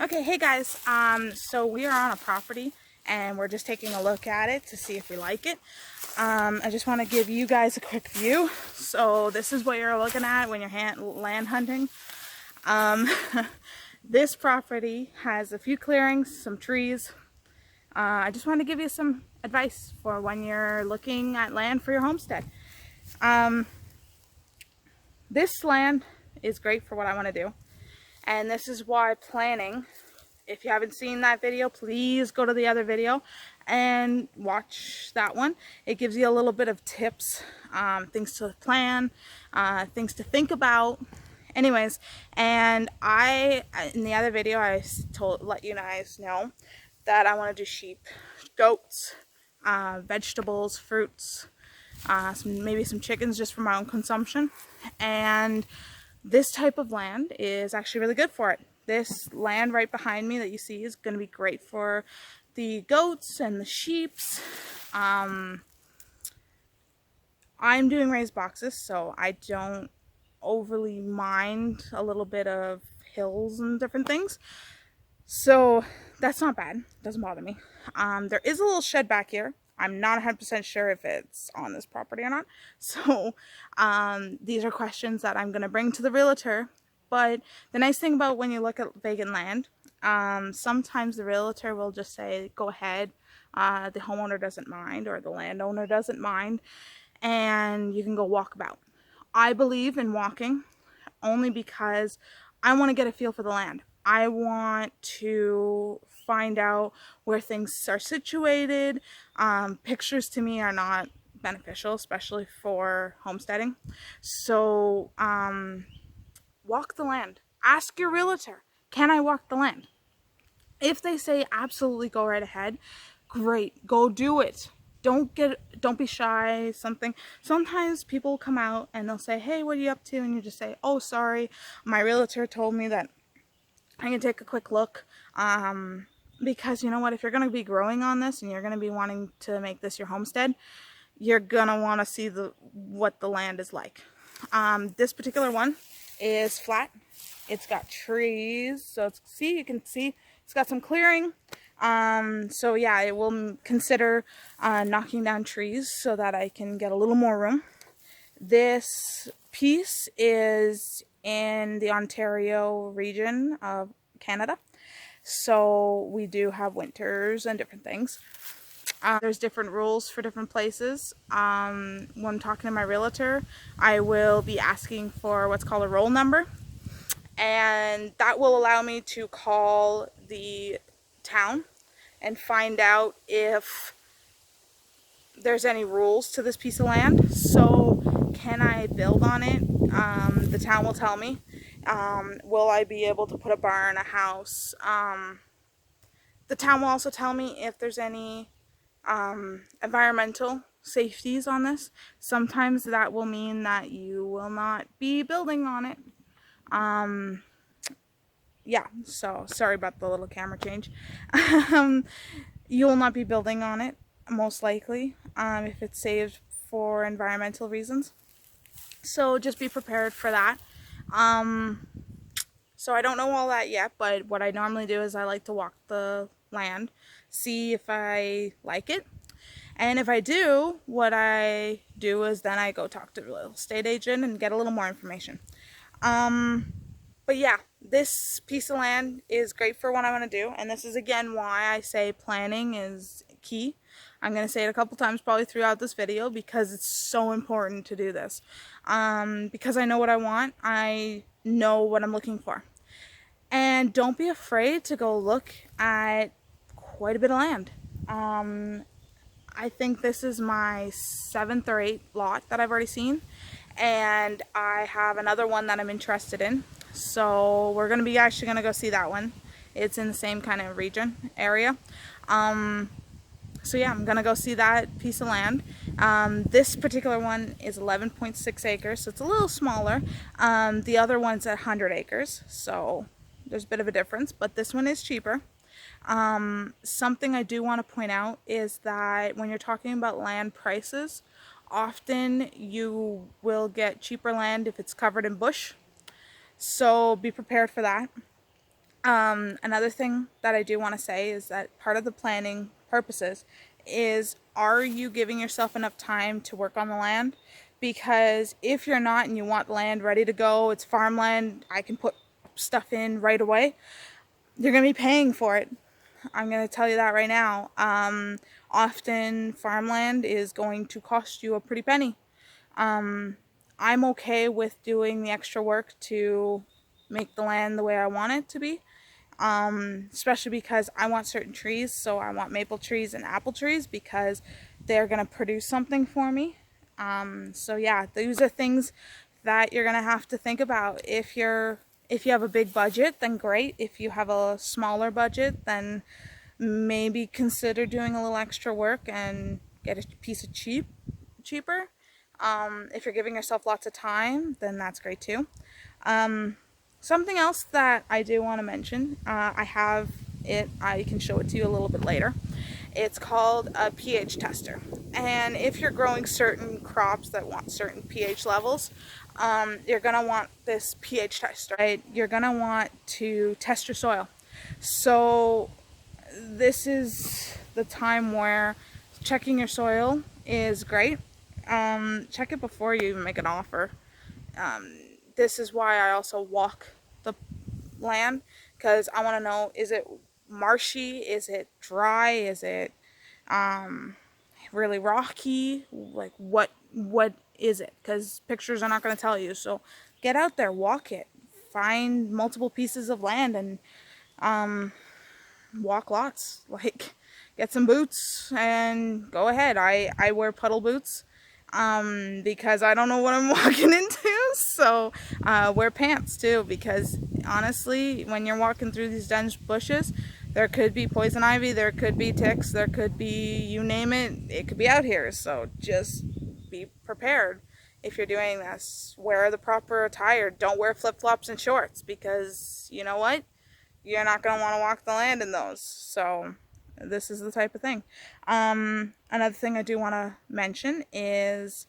Okay, hey guys, so we are on a property and we're just taking a look at it to see if we like it. I just want to give you guys a quick view. So this is what you're looking at when you're land hunting. This property has a few clearings, some trees. I just want to give you some advice for when you're looking at land for your homestead. This land is great for what I want to do. And this is why planning, if you haven't seen that video, please go to the other video and watch that one. It gives you a little bit of tips, things to plan, things to think about. Anyways, and in the other video, I let you guys know that I want to do sheep, goats, vegetables, fruits, maybe some chickens just for my own consumption. And this type of land is actually really good for it. This land right behind me that you see is going to be great for the goats and the sheeps. I'm doing raised boxes, so I don't overly mind a little bit of hills and different things. So that's not bad. Doesn't bother me. There is a little shed back here. I'm not 100% sure if it's on this property or not. So these are questions that I'm going to bring to the realtor. But the nice thing about when you look at vacant land, sometimes the realtor will just say, go ahead. The homeowner doesn't mind, or the landowner doesn't mind, and you can go walk about. I believe in walking only because I want to get a feel for the land. I want to find out where things are situated. Pictures to me are not beneficial, especially for homesteading. So walk the land. Ask your realtor, can I walk the land? If they say absolutely go right ahead, great, go do it. Don't be shy. Sometimes people come out and they'll say, hey, what are you up to? And you just say, oh, sorry, my realtor told me that I can take a quick look. Because you know what, if you're going to be growing on this and you're going to be wanting to make this your homestead, you're going to want to see what the land is like. This particular one is flat. It's got trees, so you can see it's got some clearing. So yeah, I will consider knocking down trees so that I can get a little more room. This piece is in the Ontario region of Canada, so we do have winters and different things. There's different rules for different places. When I'm talking to my realtor, I will be asking for what's called a roll number, and that will allow me to call the town and find out if there's any rules to this piece of land. So can I build on it? The town will tell me. Will I be able to put a barn, a house? The town will also tell me if there's any environmental safeties on this. Sometimes that will mean that you will not be building on it. Yeah, so sorry about the little camera change. You will not be building on it, most likely, if it's saved for environmental reasons. So just be prepared for that. So I don't know all that yet, but what I normally do is I like to walk the land, see if I like it. And if I do, what I do is then I go talk to the real estate agent and get a little more information. But yeah, this piece of land is great for what I want to do. And this is again why I say planning is key. I'm going to say it a couple times probably throughout this video because it's so important to do this. Because I know what I want. I know what I'm looking for. And don't be afraid to go look at quite a bit of land. I think this is my 7th or 8th lot that I've already seen. And I have another one that I'm interested in. So we're going to be actually going to go see that one. It's in the same kind of area. So yeah, I'm going to go see that piece of land. This particular one is 11.6 acres, so it's a little smaller. The other one's at 100 acres, so there's a bit of a difference, but this one is cheaper. Something I do want to point out is that when you're talking about land prices, often you will get cheaper land if it's covered in bush. So be prepared for that. Another thing that I do want to say is that part of the planning purposes is, are you giving yourself enough time to work on the land? Because if you're not and you want land ready to go, it's farmland, I can put stuff in right away, you're going to be paying for it. I'm going to tell you that right now. Often farmland is going to cost you a pretty penny. I'm okay with doing the extra work to make the land the way I want it to be. Especially because I want certain trees. So I want maple trees and apple trees because they're going to produce something for me. So yeah, those are things that you're going to have to think about. If you have a big budget, then great. If you have a smaller budget, then maybe consider doing a little extra work and get a piece of cheaper. If you're giving yourself lots of time, then that's great too. Something else that I do want to mention, I have it, I can show it to you a little bit later. It's called a pH tester. And if you're growing certain crops that want certain pH levels, you're going to want this pH tester, right? You're going to want to test your soil. So this is the time where checking your soil is great. Check it before you even make an offer. This is why I also walk the land, because I want to know, is it marshy, is it dry, is it really rocky, like what is it? Because pictures are not going to tell you. So get out there, walk it, find multiple pieces of land, and walk lots. Like, get some boots and go ahead. I wear puddle boots because I don't know what I'm walking into. So wear pants too, because honestly, when you're walking through these dense bushes, there could be poison ivy, there could be ticks, there could be, you name it, it could be out here. So just be prepared. If you're doing this, wear the proper attire. Don't wear flip-flops and shorts, because you know what? You're not going to want to walk the land in those. So this is the type of thing. Another thing I do want to mention is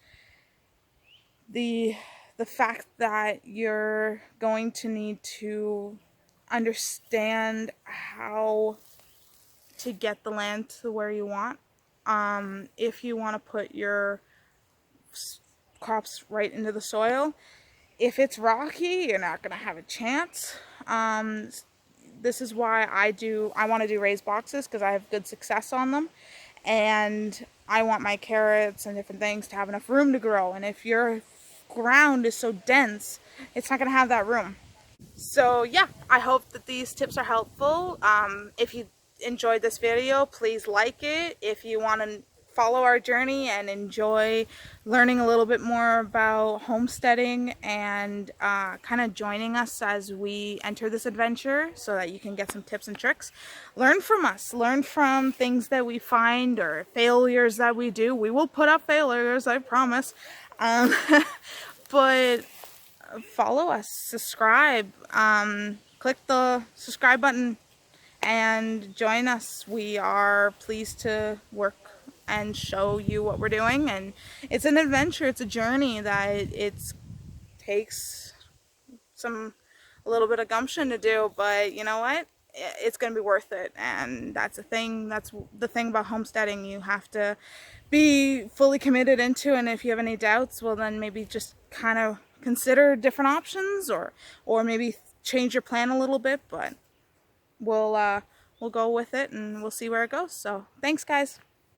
the fact that you're going to need to understand how to get the land to where you want. If you want to put your crops right into the soil, if it's rocky, you're not going to have a chance. This is why I want to do raised boxes, because I have good success on them, and I want my carrots and different things to have enough room to grow. And if your ground is so dense, it's not going to have that room. So yeah, I hope that these tips are helpful. If you enjoyed this video, please like it. If you want to follow our journey and enjoy learning a little bit more about homesteading and kind of joining us as we enter this adventure, so that you can get some tips and tricks, learn from us, learn from things that we find or failures that we do. We will put up failures, I promise. But follow us, subscribe, click the subscribe button and join us. We are pleased to work and show you what we're doing, and it's an adventure, it's a journey that it takes a little bit of gumption to do, but you know what, it's gonna be worth it. And that's the thing about homesteading. You have to be fully committed into, and if you have any doubts, well then maybe just kind of consider different options, or maybe change your plan a little bit, but we'll go with it and we'll see where it goes. So thanks guys.